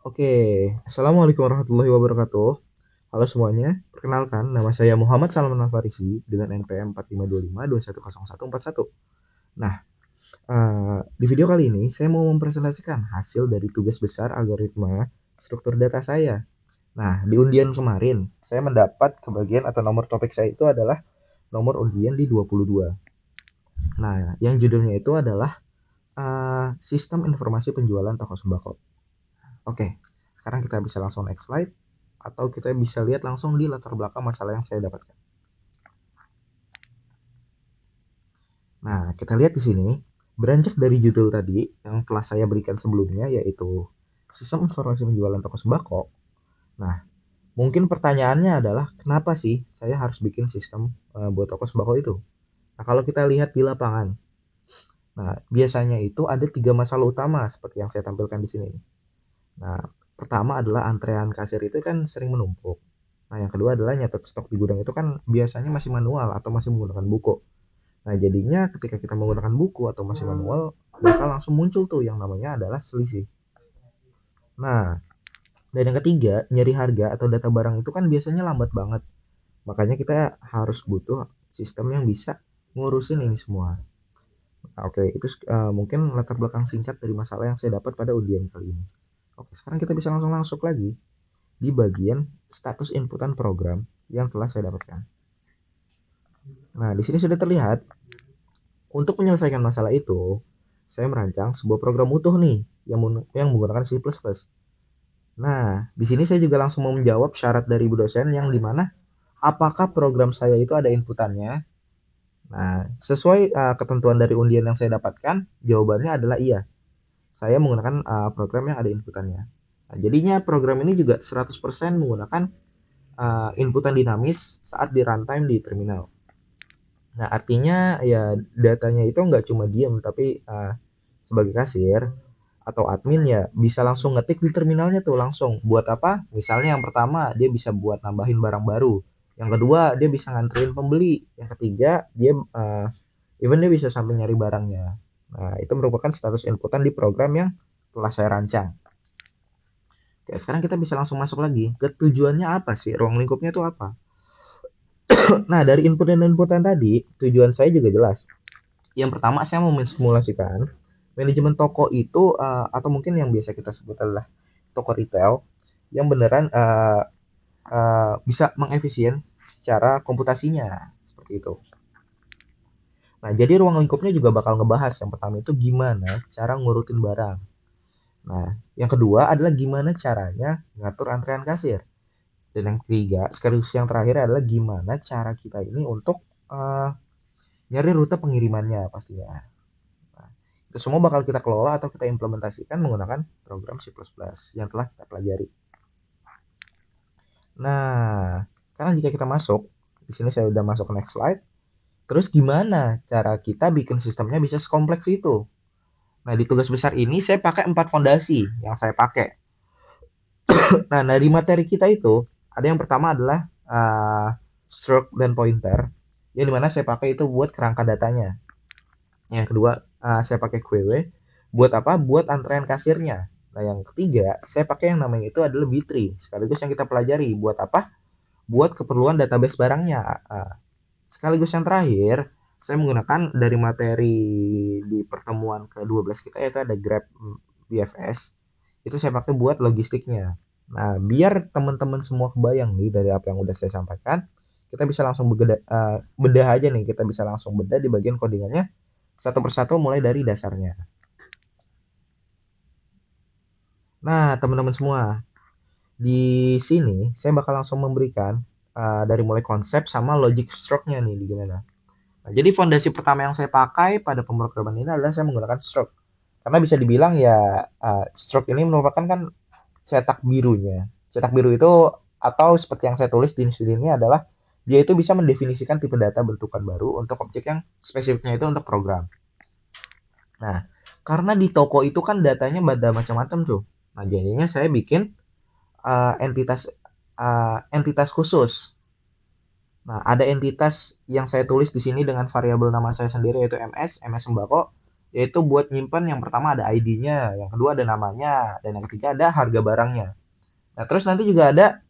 Oke, Assalamualaikum warahmatullahi wabarakatuh. Halo semuanya, perkenalkan nama saya Muhammad Salman Al-Farisi dengan NPM 4525210141. Nah, di video kali ini saya mau mempresentasikan hasil dari tugas besar algoritma struktur data saya. Nah, di undian kemarin, saya mendapat kebagian atau nomor topik saya itu adalah nomor undian di 22. Nah, yang judulnya itu adalah Sistem Informasi Penjualan Toko Sembako. Oke, sekarang kita bisa langsung next slide atau kita bisa lihat langsung di latar belakang masalah yang saya dapatkan. Nah, kita lihat di sini, beranjak dari judul tadi yang telah saya berikan sebelumnya yaitu Sistem Informasi Penjualan Toko Sembako. Nah, mungkin pertanyaannya adalah kenapa sih saya harus bikin sistem buat toko sembako itu? Nah, kalau kita lihat di lapangan, nah biasanya itu ada 3 masalah utama seperti yang saya tampilkan di sini. Nah, pertama adalah antrean kasir itu kan sering menumpuk. Nah, yang kedua adalah nyatet stok di gudang itu kan biasanya masih manual atau masih menggunakan buku. Nah, jadinya ketika kita menggunakan buku atau masih manual, bakal langsung muncul tuh yang namanya adalah selisih. Nah, dan yang ketiga, nyari harga atau data barang itu kan biasanya lambat banget. Makanya kita harus butuh sistem yang bisa ngurusin ini semua. Nah, oke, itu mungkin latar belakang singkat dari masalah yang saya dapat pada ujian kali ini. Oke, sekarang kita bisa langsung masuk lagi di bagian status inputan program yang telah saya dapatkan. Nah, di sini sudah terlihat untuk menyelesaikan masalah itu, saya merancang sebuah program utuh nih yang menggunakan C++. Nah, di sini saya juga langsung mau menjawab syarat dari ibu dosen yang dimana apakah program saya itu ada inputannya. Nah, sesuai ketentuan dari undian yang saya dapatkan, jawabannya adalah iya. Saya menggunakan program yang ada inputannya. Nah, jadinya program ini juga 100% menggunakan inputan dinamis saat di runtime di terminal. Nah, artinya ya datanya itu nggak cuma diam, tapi sebagai kasir atau admin ya bisa langsung ngetik di terminalnya tuh langsung. Buat apa? Misalnya yang pertama dia bisa buat nambahin barang baru. Yang kedua dia bisa nganterin pembeli. Yang ketiga dia even dia bisa sampai nyari barangnya. Nah, itu merupakan status inputan di program yang telah saya rancang. Oke, sekarang kita bisa langsung masuk lagi ke tujuannya apa sih? Ruang lingkupnya itu apa? Nah, dari input dan inputan tadi, tujuan saya juga jelas. Yang pertama, saya mau mensimulasikan manajemen toko itu, atau mungkin yang biasa kita sebut adalah toko retail, yang beneran bisa mengefisien secara komputasinya, seperti itu. Nah, jadi ruang lingkupnya juga bakal ngebahas. Yang pertama itu gimana cara ngurutin barang. Nah, yang kedua adalah gimana caranya ngatur antrean kasir. Dan yang ketiga, sekaligus yang terakhir adalah gimana cara kita ini untuk uh, nyari rute pengirimannya pastinya. Nah, itu semua bakal kita kelola atau kita implementasikan menggunakan program C++ yang telah kita pelajari. Nah, sekarang jika kita masuk, di sini saya udah masuk ke next slide. Terus gimana cara kita bikin sistemnya bisa sekompleks itu? Nah, di tugas besar ini saya pakai 4 fondasi yang saya pakai. Nah, dari materi kita itu, ada yang pertama adalah stroke dan pointer, yang dimana saya pakai itu buat kerangka datanya. Yang kedua, saya pakai QW. Buat apa? Buat antrean kasirnya. Nah, yang ketiga, saya pakai yang namanya itu adalah B-tree. Sekaligus yang kita pelajari. Buat apa? Buat keperluan database barangnya. Sekaligus yang terakhir, saya menggunakan dari materi di pertemuan ke-12 kita, yaitu ada Grab BFS. Itu saya pakai buat logistiknya. Nah, biar teman-teman semua kebayang nih dari apa yang udah saya sampaikan, kita bisa langsung bedah aja nih. Kita bisa langsung bedah di bagian codingannya satu persatu mulai dari dasarnya. Nah, teman-teman semua, di sini saya bakal langsung memberikan dari mulai konsep sama logic stroke-nya nih di gimana. Nah, jadi fondasi pertama yang saya pakai pada pemrograman ini adalah saya menggunakan stroke. Karena bisa dibilang ya stroke ini merupakan kan cetak birunya. Cetak biru itu atau seperti yang saya tulis di sini ini adalah dia itu bisa mendefinisikan tipe data bentukan baru untuk objek yang spesifiknya itu untuk program. Nah, karena di toko itu kan datanya ada macam-macam tuh. Nah, jadinya saya bikin entitas khusus. Nah, ada entitas yang saya tulis di sini dengan variabel nama saya sendiri yaitu MS Sembako. yaitu buat nyimpan yang pertama ada ID-nya, yang kedua ada namanya, dan yang ketiga ada harga barangnya. Nah, terus nanti juga ada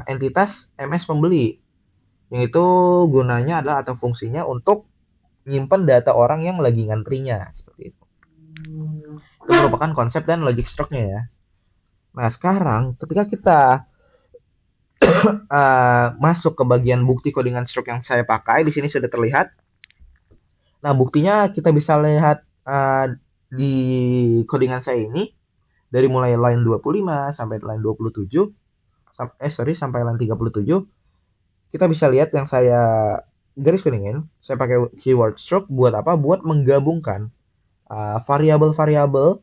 entitas MS pembeli, yang itu gunanya adalah atau fungsinya untuk nyimpan data orang yang lagi ngantrinya, seperti itu. Itu merupakan konsep dan logic structure-nya ya. Nah, sekarang ketika kita masuk ke bagian bukti codingan stroke yang saya pakai, di sini sudah terlihat. Nah, buktinya kita bisa lihat di codingan saya ini dari mulai line 25 sampai line 27 sampai line 37 kita bisa lihat yang saya garis kuningin, saya pakai keyword stroke buat apa? Buat menggabungkan variabel-variabel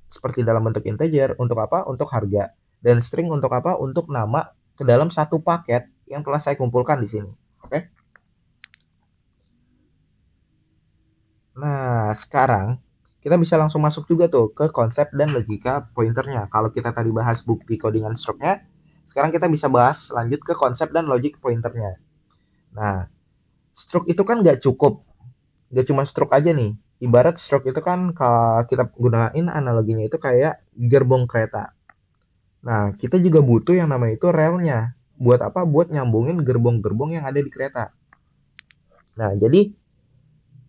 seperti dalam bentuk integer untuk apa? Untuk harga, dan string untuk apa? Untuk nama ke dalam satu paket yang telah saya kumpulkan di sini. Oke. Nah, sekarang kita bisa langsung masuk juga tuh ke konsep dan logika pointernya. Kalau kita tadi bahas bukti codingan stroke-nya, sekarang kita bisa bahas lanjut ke konsep dan logic pointernya. Nah, stroke itu kan nggak cuma stroke aja nih. Ibarat stroke itu kan kalau kita gunain analoginya itu kayak gerbong kereta. Nah, kita juga butuh yang namanya itu relnya. Buat apa? Buat nyambungin gerbong-gerbong yang ada di kereta. Nah, jadi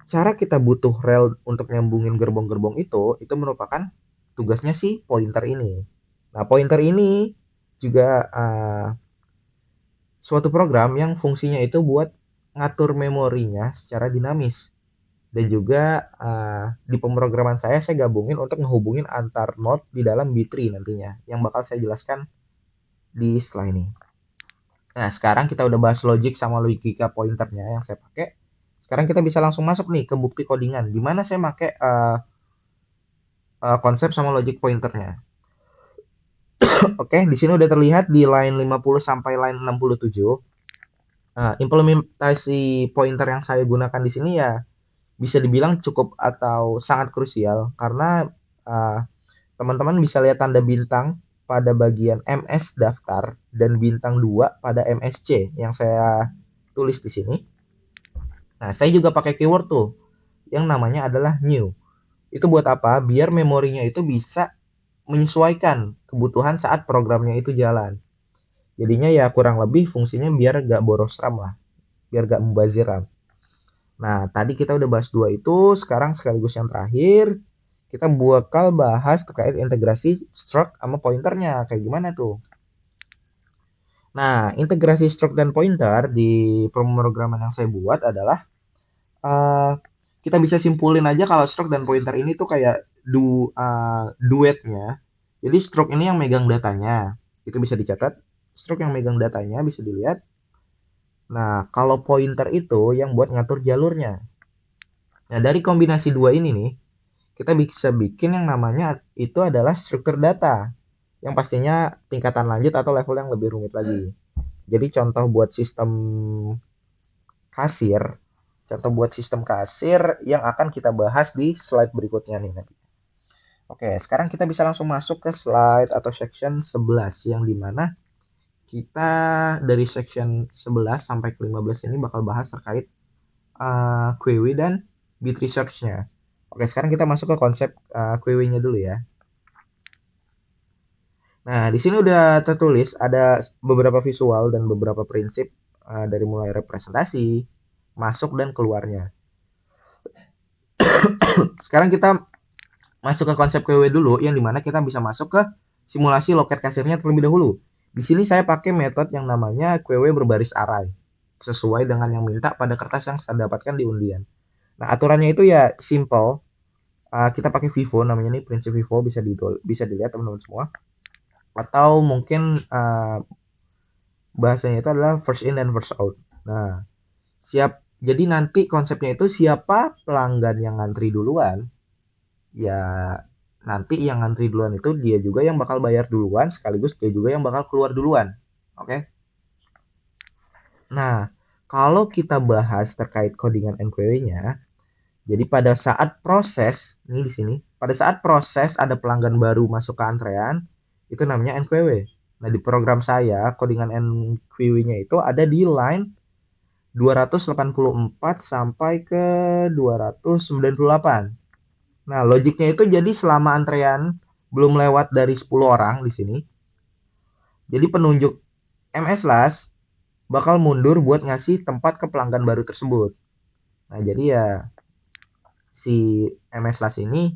cara kita butuh rel untuk nyambungin gerbong-gerbong itu merupakan tugasnya si pointer ini. Nah, pointer ini juga suatu program yang fungsinya itu buat ngatur memorinya secara dinamis. Dan juga di pemrograman saya gabungin untuk ngehubungin antar node di dalam B-tree nantinya, yang bakal saya jelaskan di setelah ini. Nah, sekarang kita udah bahas logic sama logika pointernya yang saya pakai. Sekarang kita bisa langsung masuk nih ke bukti codingan. Di mana saya pakai konsep sama logic pointernya. Oke, di sini udah terlihat di line 50 sampai line 67. Implementasi pointer yang saya gunakan di sini ya bisa dibilang cukup atau sangat krusial karena teman-teman bisa lihat tanda bintang pada bagian MS daftar dan bintang 2 pada MSC yang saya tulis di sini. Nah, saya juga pakai keyword tuh yang namanya adalah new. Itu buat apa? Biar memorinya itu bisa menyesuaikan kebutuhan saat programnya itu jalan. Jadinya ya kurang lebih fungsinya biar gak boros RAM lah, biar gak mubazir RAM. Nah, tadi kita udah bahas dua itu, sekarang sekaligus yang terakhir, kita bakal bahas terkait integrasi stroke sama pointernya, kayak gimana tuh. Nah, integrasi stroke dan pointer di pemrograman yang saya buat adalah, kita bisa simpulin aja kalau stroke dan pointer ini tuh kayak duetnya. Jadi stroke ini yang megang datanya, itu bisa dicatat. Stroke yang megang datanya bisa dilihat. Nah, kalau pointer itu yang buat ngatur jalurnya. Nah, dari kombinasi dua ini nih, kita bisa bikin yang namanya itu adalah struktur data. Yang pastinya tingkatan lanjut atau level yang lebih rumit lagi. Jadi contoh buat sistem kasir. Contoh buat sistem kasir yang akan kita bahas di slide berikutnya nih nanti. Oke, sekarang kita bisa langsung masuk ke slide atau section 11 yang dimana kita dari section 11 sampai ke 15 ini bakal bahas terkait query dan bit research-nya. Oke, sekarang kita masuk ke konsep query-nya dulu ya. Nah, di sini udah tertulis ada beberapa visual dan beberapa prinsip dari mulai representasi, masuk dan keluarnya. Sekarang kita masuk ke konsep query dulu, yang dimana kita bisa masuk ke simulasi loket kasirnya terlebih dahulu. Di sini saya pakai metode yang namanya query berbaris array, sesuai dengan yang minta pada kertas yang saya dapatkan di undian. Nah, aturannya itu ya simple. Kita pakai Vivo, namanya nih prinsip Vivo, bisa dilihat teman-teman semua. Atau mungkin bahasanya itu adalah first in dan first out. Nah, jadi nanti konsepnya itu siapa pelanggan yang ngantri duluan, ya nanti yang ngantri duluan itu dia juga yang bakal bayar duluan, sekaligus dia juga yang bakal keluar duluan. Oke? Nah, kalau kita bahas terkait codingan and query-nya, jadi pada saat proses, ini di sini, pada saat proses ada pelanggan baru masuk ke antrean, itu namanya NQW. Nah, di program saya, codingan NQW-nya itu ada di line 284 sampai ke 298. Nah, logiknya itu jadi selama antrean belum lewat dari 10 orang di sini, jadi penunjuk MS Last bakal mundur buat ngasih tempat ke pelanggan baru tersebut. Nah, jadi ya si MS Last ini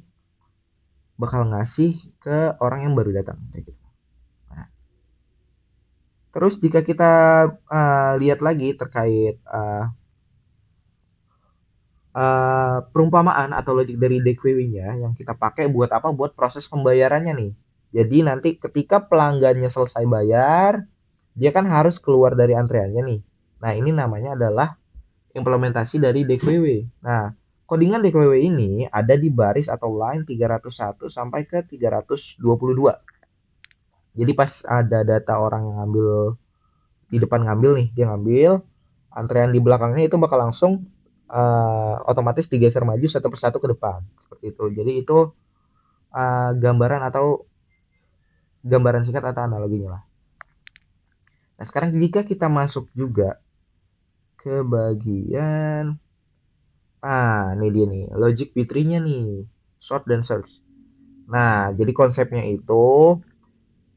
bakal ngasih ke orang yang baru datang kayak gitu. Nah, terus jika kita lihat lagi terkait perumpamaan atau logik dari DQW-nya yang kita pakai buat apa? Buat proses pembayarannya nih. Jadi nanti ketika pelanggannya selesai bayar, dia kan harus keluar dari antreannya nih. Nah, ini namanya adalah implementasi dari DQW. Nah, codingan DQW ini ada di baris atau line 301 sampai ke 322. Jadi pas ada data orang yang ngambil di depan ngambil nih, dia ngambil, antrean di belakangnya itu bakal langsung otomatis digeser maju satu persatu ke depan seperti itu. Jadi itu gambaran atau gambaran singkat atau analoginya lah. Nah, sekarang jika kita masuk juga ke bagian ini dia nih, logic B3-nya nih, sort dan search. Nah, jadi konsepnya itu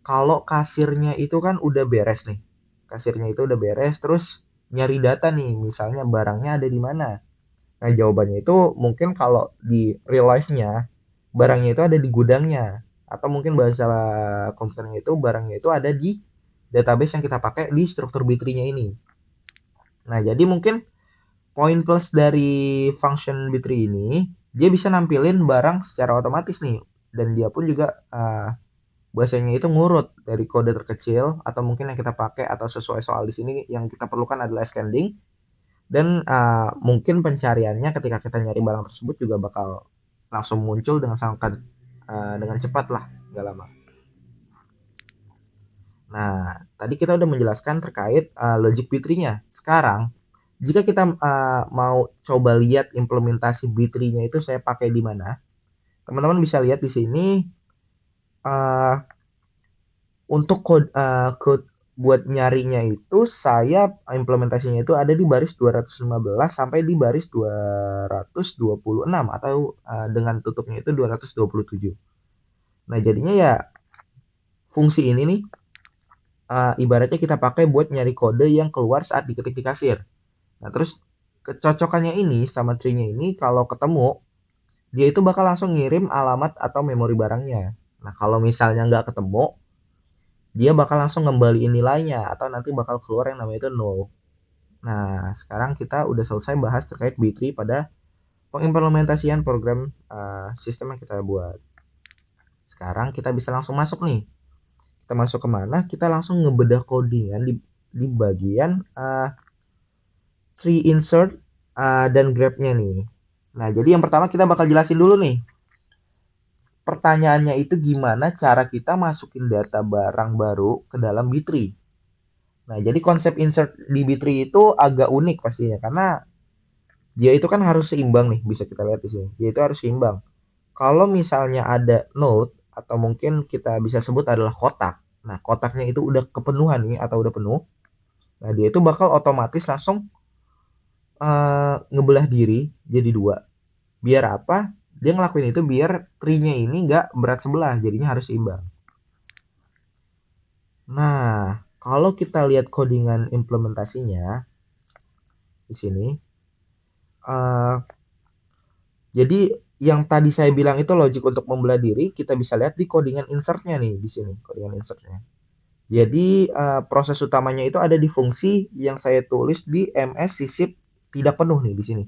kalau kasirnya itu kan udah beres nih. Kasirnya itu udah beres terus nyari data nih, misalnya barangnya ada di mana. Nah, jawabannya itu mungkin kalau di real life-nya barangnya itu ada di gudangnya atau mungkin bahasa komputernya itu barangnya itu ada di database yang kita pakai di struktur B3-nya ini. Nah, jadi mungkin poin plus dari function B3 ini dia bisa nampilin barang secara otomatis nih dan dia pun juga bahasanya itu ngurut dari kode terkecil atau mungkin yang kita pakai atau sesuai soal di sini yang kita perlukan adalah scanning dan mungkin pencariannya ketika kita nyari barang tersebut juga bakal langsung muncul dengan sangat dengan cepat lah, nggak lama. Nah, tadi kita udah menjelaskan terkait logic B3-nya. Sekarang, jika kita mau coba lihat implementasi B3-nya itu saya pakai di mana, teman-teman bisa lihat di sini uh, untuk code buat nyarinya itu saya implementasinya itu ada di baris 215 sampai di baris 226 atau dengan tutupnya itu 227. Nah, jadinya ya fungsi ini nih ibaratnya kita pakai buat nyari kode yang keluar saat diketik di kasir. Nah, terus kecocokannya ini sama tree-nya ini kalau ketemu, dia itu bakal langsung ngirim alamat atau memori barangnya. Nah, kalau misalnya nggak ketemu, dia bakal langsung ngembaliin nilainya atau nanti bakal keluar yang namanya itu null. Nah, sekarang kita udah selesai bahas terkait B3 pada pengimplementasian program sistem yang kita buat. Sekarang kita bisa langsung masuk nih. Kita masuk kemana? Kita langsung ngebedah codingan di bagian tree insert dan grabnya nih. Nah, jadi yang pertama kita bakal jelasin dulu nih. Pertanyaannya itu gimana cara kita masukin data barang baru ke dalam B3. Nah, jadi konsep insert di B3 itu agak unik pastinya karena dia itu kan harus seimbang nih, bisa kita lihat di sini. Dia itu harus seimbang. Kalau misalnya ada node atau mungkin kita bisa sebut adalah kotak. Nah, kotaknya itu udah kepenuhan nih atau udah penuh. Nah, dia itu bakal otomatis langsung ngebelah diri jadi dua. Biar apa? Dia ngelakuin itu biar tree-nya ini nggak berat sebelah, jadinya harus seimbang. Nah, kalau kita lihat codingan implementasinya di sini, uh, jadi yang tadi saya bilang itu logic untuk membelah diri, kita bisa lihat di codingan insertnya nih di sini, codingan insertnya. Jadi proses utamanya itu ada di fungsi yang saya tulis di ms sisip tidak penuh nih di sini.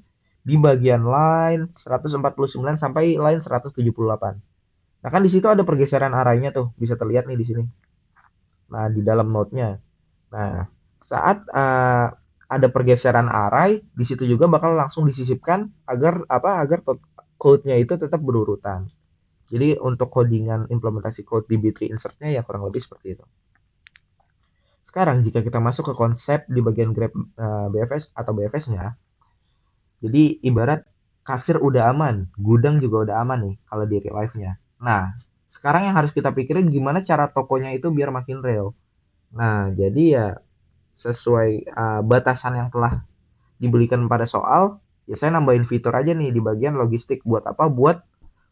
Di bagian line 149 sampai line 178. Nah, kan di situ ada pergeseran arahnya tuh, bisa terlihat nih di sini. Nah, di dalam node-nya. Nah, saat ada pergeseran array, di situ juga bakal langsung disisipkan agar code-nya itu tetap berurutan. Jadi untuk codingan implementasi code di B3 insert-nya ya kurang lebih seperti itu. Sekarang jika kita masuk ke konsep di bagian grab BFS atau BFS-nya, jadi ibarat kasir udah aman, gudang juga udah aman nih kalau di real life-nya. Nah, sekarang yang harus kita pikirin gimana cara tokonya itu biar makin real. Nah, jadi ya sesuai batasan yang telah diberikan pada soal, ya saya nambahin fitur aja nih di bagian logistik. Buat apa? Buat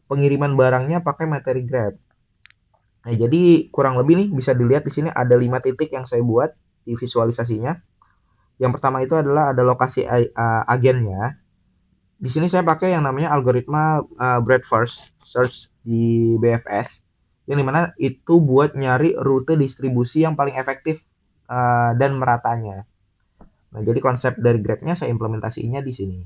pengiriman barangnya pakai materi Grab. Nah, jadi kurang lebih nih bisa dilihat di sini ada 5 titik yang saya buat di visualisasinya. Yang pertama itu adalah ada lokasi agennya. Di sini saya pakai yang namanya algoritma breadth first search di BFS, yang dimana itu buat nyari rute distribusi yang paling efektif dan meratanya. Nah, jadi konsep dari Grab-nya saya implementasinya di sini.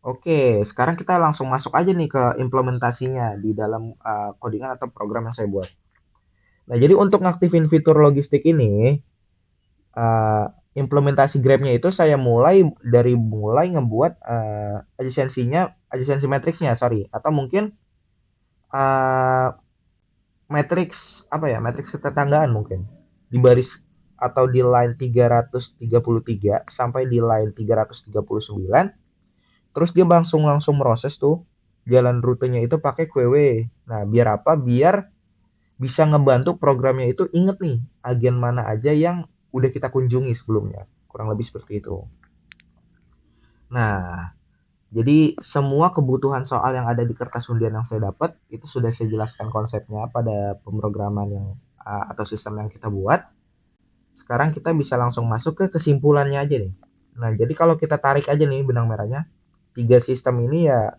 Oke, sekarang kita langsung masuk aja nih ke implementasinya di dalam codingan atau program yang saya buat. Nah, jadi untuk ngaktifin fitur logistik ini, uh, implementasi Grab-nya itu saya mulai ngebuat adjacency matrixnya, sorry, atau mungkin uh, matriks ketetanggaan mungkin di baris atau di line 333 sampai di line 339. Terus dia langsung proses tuh jalan rutenya itu pakai QW. Nah, biar apa? Biar bisa ngebantu programnya itu inget nih agen mana aja yang udah kita kunjungi sebelumnya. Kurang lebih seperti itu. Nah, jadi semua kebutuhan soal yang ada di kertas undian yang saya dapat itu sudah saya jelaskan konsepnya pada pemrograman yang atau sistem yang kita buat. Sekarang kita bisa langsung masuk ke kesimpulannya aja nih. Nah, jadi kalau kita tarik aja nih benang merahnya, 3 sistem ini ya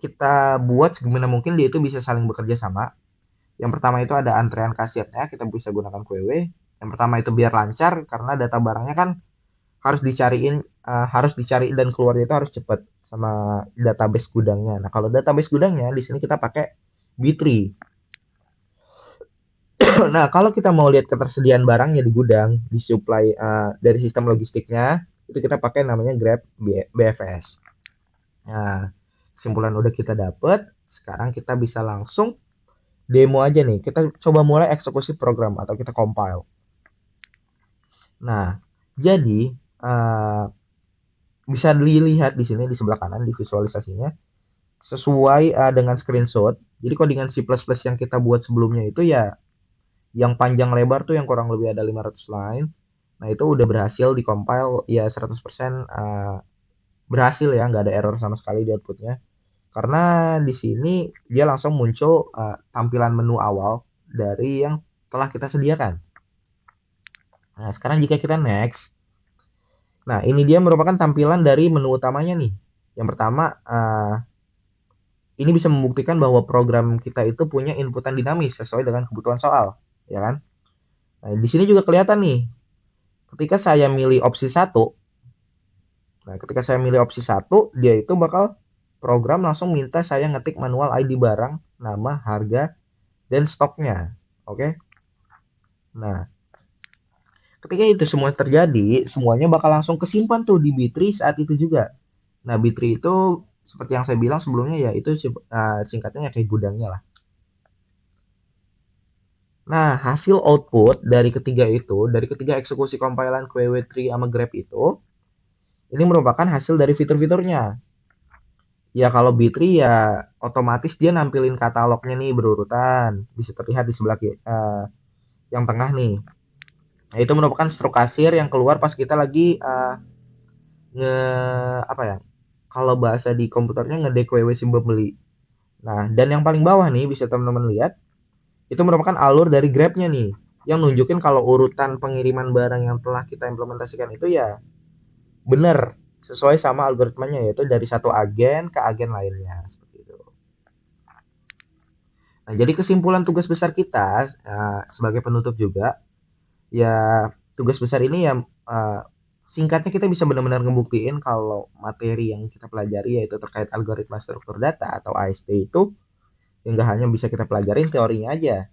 kita buat segimana mungkin dia itu bisa saling bekerja sama. Yang pertama itu ada antrean kasirnya, kita bisa gunakan QW. Yang pertama itu biar lancar karena data barangnya kan harus dicari dan keluarnya itu harus cepat sama database gudangnya. Nah, kalau database gudangnya di sini kita pakai B3. Nah, kalau kita mau lihat ketersediaan barangnya di gudang, disuplai dari sistem logistiknya, itu kita pakai namanya Grab BFS. Nah, kesimpulan udah kita dapet, sekarang kita bisa langsung demo aja nih. Kita coba mulai eksekusi program atau kita compile. Nah, jadi bisa dilihat di sini di sebelah kanan di visualisasinya sesuai dengan screenshot. Jadi codingan C++ yang kita buat sebelumnya itu ya yang panjang lebar tuh yang kurang lebih ada 500 line. Nah, itu udah berhasil di compile ya 100% berhasil ya, nggak ada error sama sekali di outputnya. Karena di sini dia langsung muncul tampilan menu awal dari yang telah kita sediakan. Nah, sekarang jika kita next, nah ini dia merupakan tampilan dari menu utamanya nih. Yang pertama, ini bisa membuktikan bahwa program kita itu punya inputan dinamis sesuai dengan kebutuhan soal, ya kan? Nah, di sini juga kelihatan nih, ketika saya milih opsi 1, nah ketika saya milih opsi 1, dia itu bakal program langsung minta saya ngetik manual ID barang, nama, harga, dan stoknya. Oke? Nah, ketika itu semua terjadi, semuanya bakal langsung kesimpan tuh di B3 saat itu juga. Nah, B3 itu seperti yang saya bilang sebelumnya ya, itu singkatnya kayak gudangnya lah. Nah, hasil output dari ketiga eksekusi compilan QW3 sama Grab itu, ini merupakan hasil dari fitur-fiturnya. Ya kalau B3 ya otomatis dia nampilin katalognya nih berurutan, bisa terlihat di sebelah yang tengah nih. Nah, itu merupakan struk kasir yang keluar pas kita lagi nge apa ya? Kalau bahasa di komputernya nge-DQW simbol beli. Nah, dan yang paling bawah nih bisa teman-teman lihat, itu merupakan alur dari Grab-nya nih, yang nunjukin kalau urutan pengiriman barang yang telah kita implementasikan itu ya benar sesuai sama algoritmanya, yaitu dari satu agen ke agen lainnya seperti itu. Nah, jadi kesimpulan tugas besar kita sebagai penutup juga, ya tugas besar ini ya singkatnya kita bisa benar-benar ngebuktiin kalau materi yang kita pelajari yaitu terkait algoritma struktur data atau AST itu nggak hanya bisa kita pelajarin teorinya aja,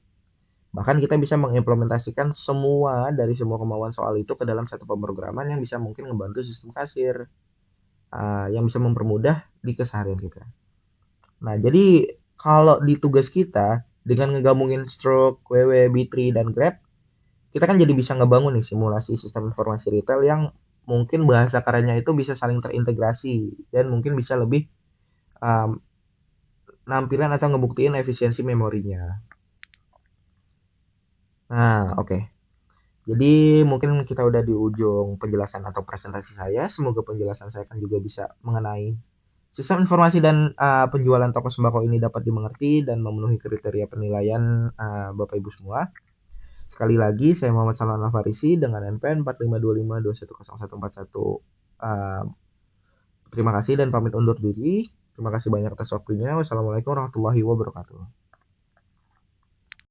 bahkan kita bisa mengimplementasikan semua kemauan soal itu ke dalam satu pemrograman yang bisa mungkin ngebantu sistem kasir, yang bisa mempermudah di keseharian kita. Nah, jadi kalau di tugas kita dengan ngegabungin Stroke, WW, B3, dan Grab, kita kan jadi bisa ngebangun nih simulasi sistem informasi retail yang mungkin bahasa kerennya itu bisa saling terintegrasi dan mungkin bisa lebih um, nampilan atau ngebuktiin efisiensi memorinya. Nah, oke. Jadi mungkin kita udah di ujung penjelasan atau presentasi saya. Semoga penjelasan saya kan juga bisa mengenai Sistem informasi dan penjualan toko sembako ini dapat dimengerti dan memenuhi kriteria penilaian Bapak Ibu semua. Sekali lagi, saya Muhammad Salman Al-Farisi dengan NPN 4525210141. Uh, Terima kasih dan pamit undur diri. Terima kasih banyak atas waktunya. Wassalamualaikum warahmatullahi wabarakatuh.